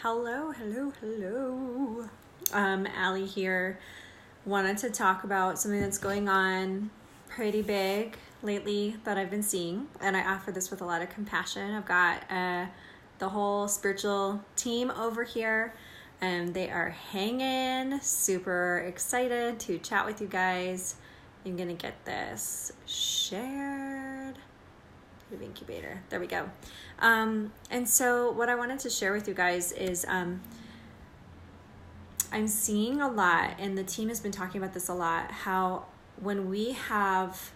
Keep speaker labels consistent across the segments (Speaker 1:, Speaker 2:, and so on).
Speaker 1: Hello. Allie here. Wanted to talk about something that's going on pretty big lately that I've been seeing, and I offer this with a lot of compassion. I've got the whole spiritual team over here, and they are hanging, super excited to chat with you guys. I'm gonna get this shared. Incubator. There we go. And so what I wanted to share with you guys is I'm seeing a lot, and the team has been talking about this a lot, how when we have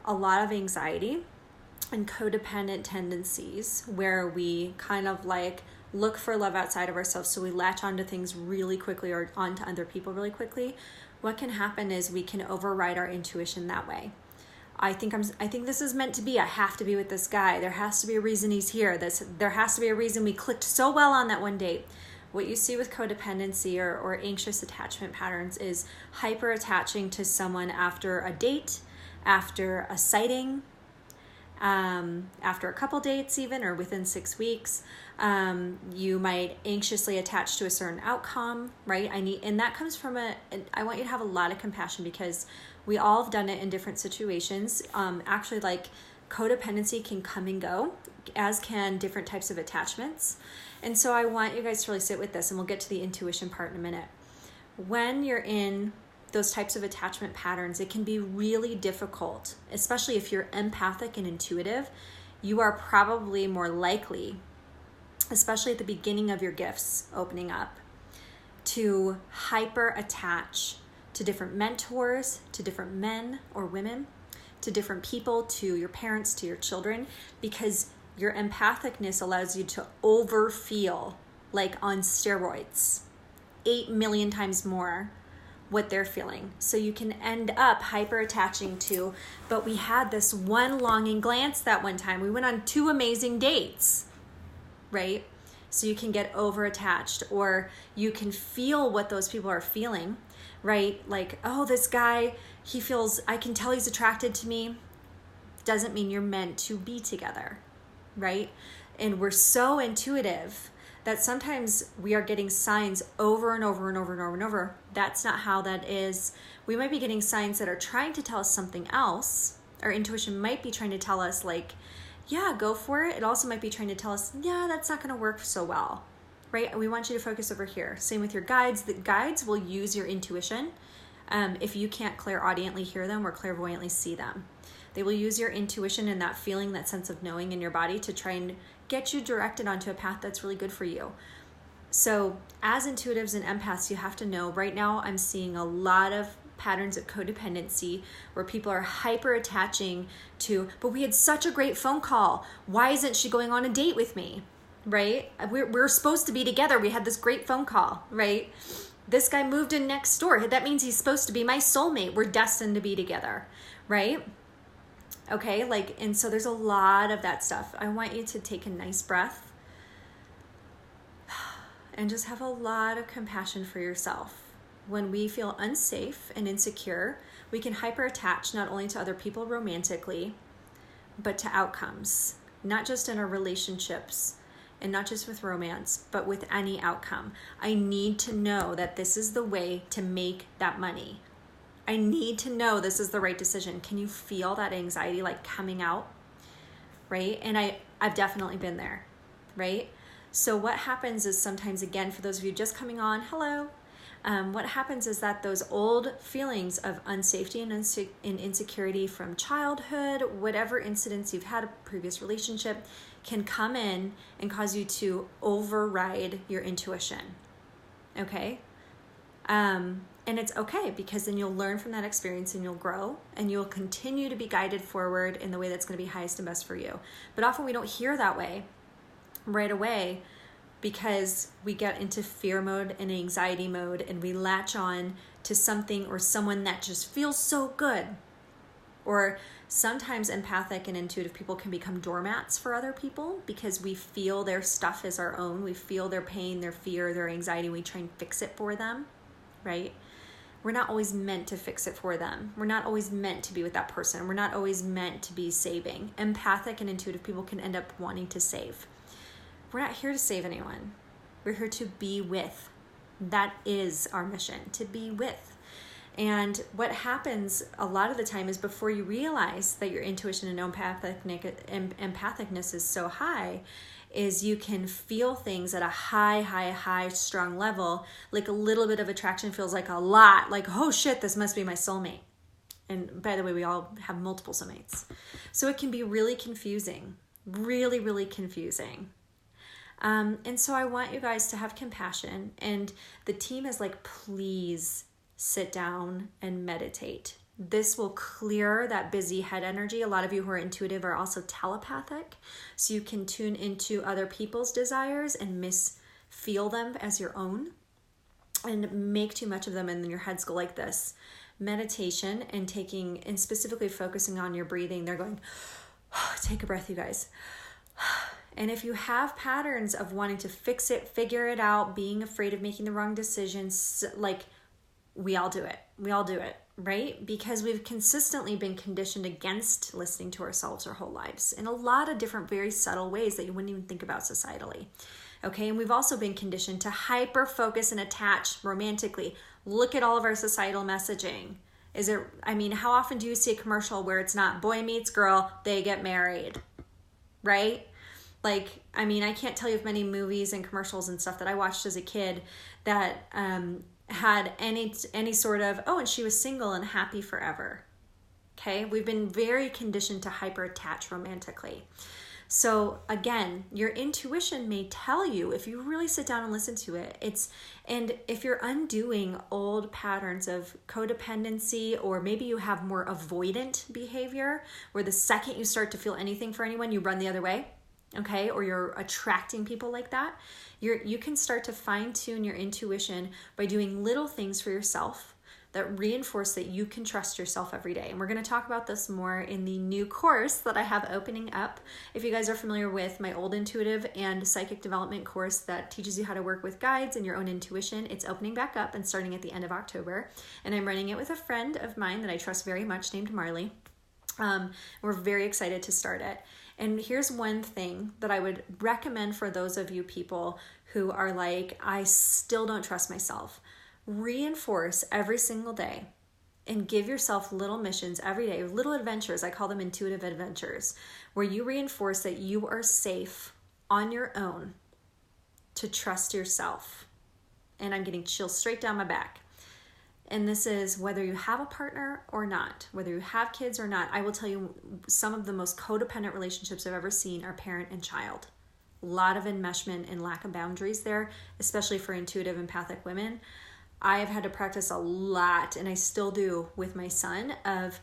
Speaker 1: a lot of anxiety and codependent tendencies where we kind of like look for love outside of ourselves, so we latch onto things really quickly or onto other people really quickly, what can happen is we can override our intuition that way. I think this is meant to be. I have to be with this guy. There has to be a reason he's here. There has to be a reason we clicked so well on that one date. What you see with codependency or anxious attachment patterns is hyper attaching to someone after a date, after a sighting, after a couple dates even, or within 6 weeks. You might anxiously attach to a certain outcome, right? And that comes from I want you to have a lot of compassion, because we all have done it in different situations. Actually, like, codependency can come and go, as can different types of attachments. And so I want you guys to really sit with this, and we'll get to the intuition part in a minute. When you're in those types of attachment patterns, it can be really difficult, especially if you're empathic and intuitive. You are probably more likely, especially at the beginning of your gifts opening up, to hyper attach to different mentors, to different men or women, to different people, to your parents, to your children, because your empathicness allows you to overfeel, like on steroids, 8 million times more what they're feeling. So you can end up hyper attaching to, but we had this one longing glance that one time. We went on 2 amazing dates, right? So you can get over attached, or you can feel what those people are feeling, right? Like, oh, this guy, I can tell he's attracted to me. Doesn't mean you're meant to be together, right? And we're so intuitive that sometimes we are getting signs over and over and over and over and over. That's not how that is. We might be getting signs that are trying to tell us something else. Our intuition might be trying to tell us, like, yeah, go for it. It also might be trying to tell us, yeah, that's not going to work so well, right? We want you to focus over here. Same with your guides. The guides will use your intuition if you can't clairaudiently hear them or clairvoyantly see them. They will use your intuition and that feeling, that sense of knowing in your body, to try and get you directed onto a path that's really good for you. So as intuitives and empaths, you have to know, right now I'm seeing a lot of patterns of codependency where people are hyper attaching to, but we had such a great phone call. Why isn't she going on a date with me? Right? We're supposed to be together. We had this great phone call, right? This guy moved in next door. That means he's supposed to be my soulmate. We're destined to be together, right? Okay, and so there's a lot of that stuff. I want you to take a nice breath and just have a lot of compassion for yourself. When we feel unsafe and insecure, we can hyper attach not only to other people romantically, but to outcomes, not just in our relationships and not just with romance, but with any outcome. I need to know that this is the way to make that money. I need to know this is the right decision. Can you feel that anxiety coming out, right? And I've definitely been there, right? So what happens is sometimes, again, for those of you just coming on, hello. What happens is that those old feelings of unsafety and insecurity from childhood, whatever incidents you've had, a previous relationship, can come in and cause you to override your intuition, okay? And it's okay, because then you'll learn from that experience and you'll grow and you'll continue to be guided forward in the way that's going to be highest and best for you. But often we don't hear that way right away, because we get into fear mode and anxiety mode, and we latch on to something or someone that just feels so good. Or sometimes empathic and intuitive people can become doormats for other people, because we feel their stuff as our own. We feel their pain, their fear, their anxiety. We try and fix it for them, right? We're not always meant to fix it for them. We're not always meant to be with that person. We're not always meant to be saving. Empathic and intuitive people can end up wanting to save. we're not here to save anyone. We're here to be with. That is our mission, to be with. And what happens a lot of the time is before you realize that your intuition and empathicness is so high, is you can feel things at a high, strong level. Like a little bit of attraction feels like a lot. Like, oh shit, this must be my soulmate. And by the way, we all have multiple soulmates. So it can be really confusing, really confusing. And so I want you guys to have compassion. And the team is like, please sit down and meditate. This will clear that busy head energy. A lot of you who are intuitive are also telepathic. So you can tune into other people's desires and feel them as your own and make too much of them, and then your heads go like this. Meditation and specifically focusing on your breathing. They're going, oh, take a breath, you guys. And if you have patterns of wanting to fix it, figure it out, being afraid of making the wrong decisions, like we all do it. We all do it, right? Because we've consistently been conditioned against listening to ourselves our whole lives in a lot of different, very subtle ways that you wouldn't even think about societally. Okay, and we've also been conditioned to hyper focus and attach romantically. Look at all of our societal messaging. How often do you see a commercial where it's not boy meets girl, they get married, right? I can't tell you of many movies and commercials and stuff that I watched as a kid that had any sort of, oh, and she was single and happy forever. Okay, we've been very conditioned to hyper attach romantically. So again, your intuition may tell you, if you really sit down and listen to it, and if you're undoing old patterns of codependency, or maybe you have more avoidant behavior where the second you start to feel anything for anyone, you run the other way, okay? Or you're attracting people like that. You can start to fine tune your intuition by doing little things for yourself that reinforce that you can trust yourself every day. And we're going to talk about this more in the new course that I have opening up. If you guys are familiar with my old intuitive and psychic development course that teaches you how to work with guides and your own intuition, it's opening back up and starting at the end of October. And I'm running it with a friend of mine that I trust very much named Marley. We're very excited to start it. And here's one thing that I would recommend for those of you people who are like, I still don't trust myself. Reinforce every single day and give yourself little missions every day, little adventures. I call them intuitive adventures, where you reinforce that you are safe on your own to trust yourself. And I'm getting chills straight down my back. And this is whether you have a partner or not, whether you have kids or not. I will tell you, some of the most codependent relationships I've ever seen are parent and child. A lot of enmeshment and lack of boundaries there, especially for intuitive, empathic women. I have had to practice a lot, and I still do with my son, of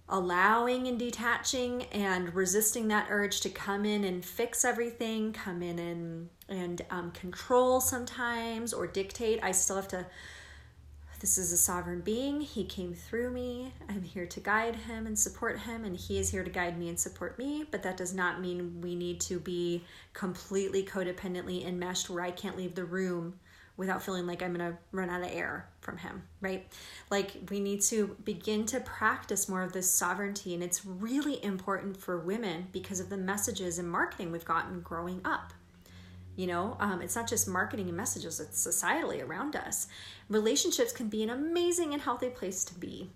Speaker 1: allowing and detaching and resisting that urge to come in and fix everything, come in and control sometimes or dictate. I still have to, this is a sovereign being. He came through me. I'm here to guide him and support him, and he is here to guide me and support me. But that does not mean we need to be completely codependently enmeshed where I can't leave the room without feeling like I'm going to run out of air from him, right? Like, we need to begin to practice more of this sovereignty. And it's really important for women because of the messages and marketing we've gotten growing up. It's not just marketing and messages, it's societally around us. Relationships can be an amazing and healthy place to be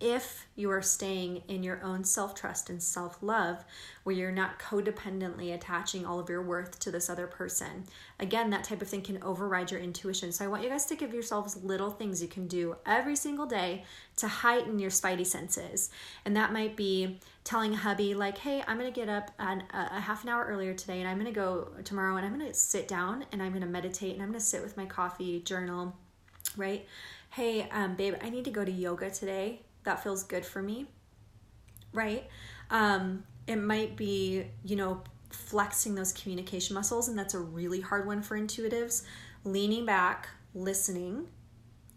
Speaker 1: if you are staying in your own self-trust and self-love, where you're not codependently attaching all of your worth to this other person. Again, that type of thing can override your intuition. So I want you guys to give yourselves little things you can do every single day to heighten your spidey senses. And that might be telling a hubby, like, hey, I'm going to get up a half an hour earlier today, and I'm going to go tomorrow, and I'm going to sit down, and I'm going to meditate, and I'm going to sit with my coffee, journal, right? Hey, babe, I need to go to yoga today. That feels good for me, right? It might be, flexing those communication muscles, and that's a really hard one for intuitives. Leaning back, listening,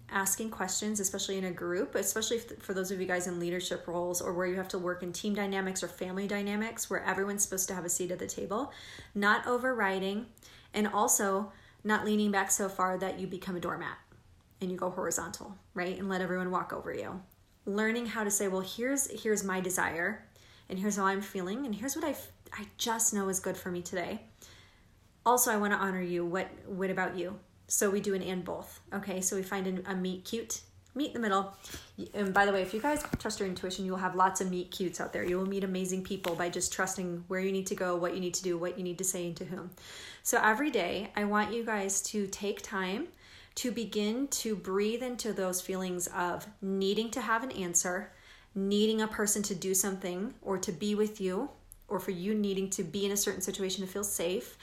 Speaker 1: asking questions, especially in a group, especially for those of you guys in leadership roles or where you have to work in team dynamics or family dynamics where everyone's supposed to have a seat at the table, not overriding, and also not leaning back so far that you become a doormat and you go horizontal, right? And let everyone walk over you. Learning how to say, well, here's my desire, and here's how I'm feeling, and here's what I just know is good for me today. Also, I want to honor you. What about you? So we do an and both. Okay, so we find a meet cute, meet in the middle. And by the way, if you guys trust your intuition, you will have lots of meet cutes out there. You will meet amazing people by just trusting where you need to go, what you need to do, what you need to say, and to whom. So every day, I want you guys to take time to begin to breathe into those feelings of needing to have an answer, needing a person to do something or to be with you, or for you needing to be in a certain situation to feel safe.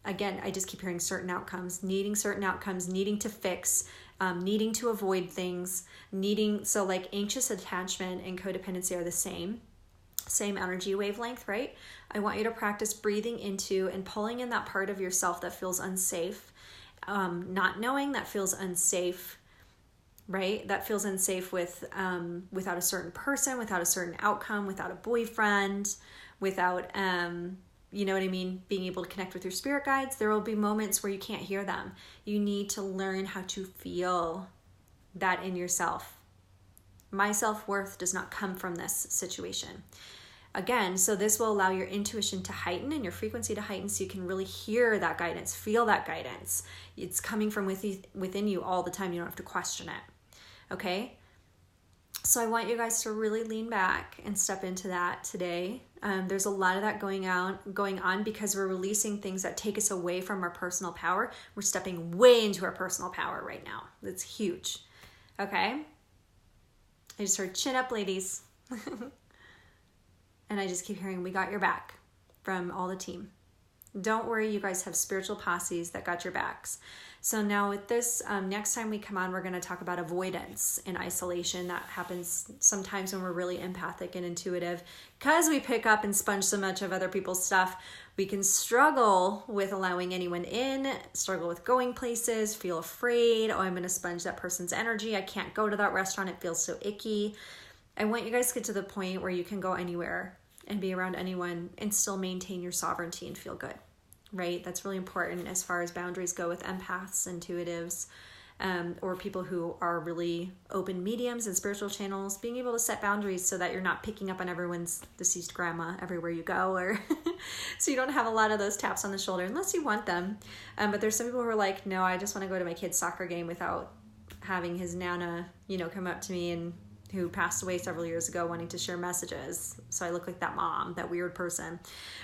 Speaker 1: Again, I just keep hearing certain outcomes, needing to fix, needing to avoid things, so like anxious attachment and codependency are the same energy wavelength, right? I want you to practice breathing into and pulling in that part of yourself that feels unsafe, not knowing that feels unsafe, right? That feels unsafe without a certain person, without a certain outcome, without a boyfriend, without, you know what I mean? Being able to connect with your spirit guides. There will be moments where you can't hear them. You need to learn how to feel that in yourself. My self-worth does not come from this situation. Again, so this will allow your intuition to heighten and your frequency to heighten so you can really hear that guidance, feel that guidance. It's coming from within you all the time. You don't have to question it. Okay? So I want you guys to really lean back and step into that today. There's a lot of that going on because we're releasing things that take us away from our personal power. We're stepping way into our personal power right now. That's huge. Okay? I just heard chin up, ladies. And I just keep hearing, we got your back from all the team. Don't worry, you guys have spiritual posses that got your backs. So now with this, next time we come on, we're going to talk about avoidance and isolation. That happens sometimes when we're really empathic and intuitive. Because we pick up and sponge so much of other people's stuff, we can struggle with allowing anyone in, struggle with going places, feel afraid. Oh, I'm going to sponge that person's energy. I can't go to that restaurant. It feels so icky. I want you guys to get to the point where you can go anywhere and be around anyone and still maintain your sovereignty and feel good, right? That's really important as far as boundaries go with empaths, intuitives, or people who are really open mediums and spiritual channels, being able to set boundaries so that you're not picking up on everyone's deceased grandma everywhere you go, or so you don't have a lot of those taps on the shoulder unless you want them. But there's some people who are like, no, I just want to go to my kid's soccer game without having his Nana, come up to me and who passed away several years ago wanting to share messages. So I look like that mom, that weird person,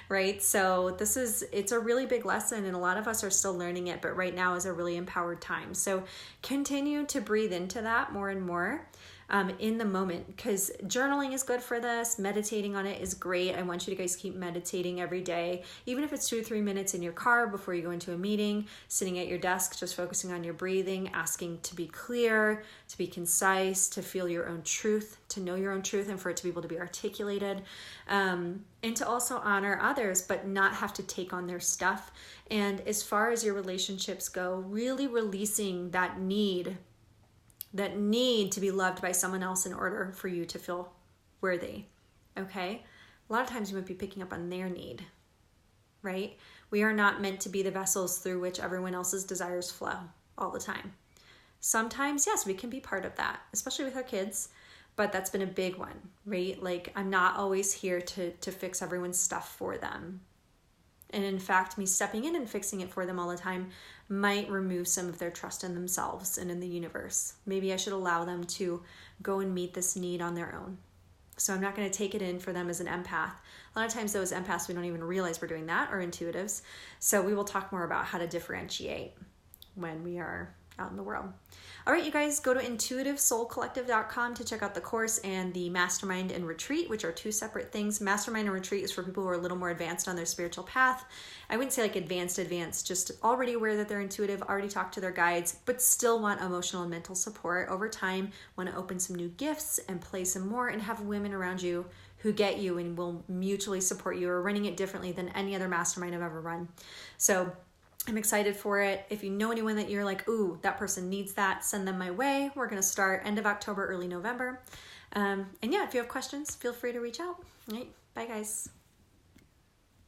Speaker 1: right? So it's a really big lesson and a lot of us are still learning it, but right now is a really empowered time. So continue to breathe into that more and more in the moment, because journaling is good for this. Meditating on it is great. I want you to guys keep meditating every day, even if it's 2 or 3 minutes in your car before you go into a meeting, sitting at your desk, just focusing on your breathing, asking to be clear, to be concise, to feel your own truth, to know your own truth, and for it to be able to be articulated, and to also honor others, but not have to take on their stuff. And as far as your relationships go, really releasing that need to be loved by someone else in order for you to feel worthy, okay? A lot of times you might be picking up on their need, right? We are not meant to be the vessels through which everyone else's desires flow all the time. Sometimes, yes, we can be part of that, especially with our kids, but that's been a big one, right? Like, I'm not always here to fix everyone's stuff for them. And in fact, me stepping in and fixing it for them all the time might remove some of their trust in themselves and in the universe. Maybe I should allow them to go and meet this need on their own. So I'm not going to take it in for them as an empath. A lot of times those empaths, we don't even realize we're doing that, or intuitives. So we will talk more about how to differentiate when we are out in the world. All right, you guys, go to intuitivesoulcollective.com to check out the course and the mastermind and retreat, which are 2 separate things. Mastermind and retreat is for people who are a little more advanced on their spiritual path. I wouldn't say like advanced, just already aware that they're intuitive, already talked to their guides, but still want emotional and mental support over time, want to open some new gifts and play some more, and have women around you who get you and will mutually support you. Or running it differently than any other mastermind I've ever run. So I'm excited for it. If you know anyone that you're like, ooh, that person needs that, send them my way. We're going to start end of October, early November. And yeah, if you have questions, feel free to reach out. All right. Bye, guys.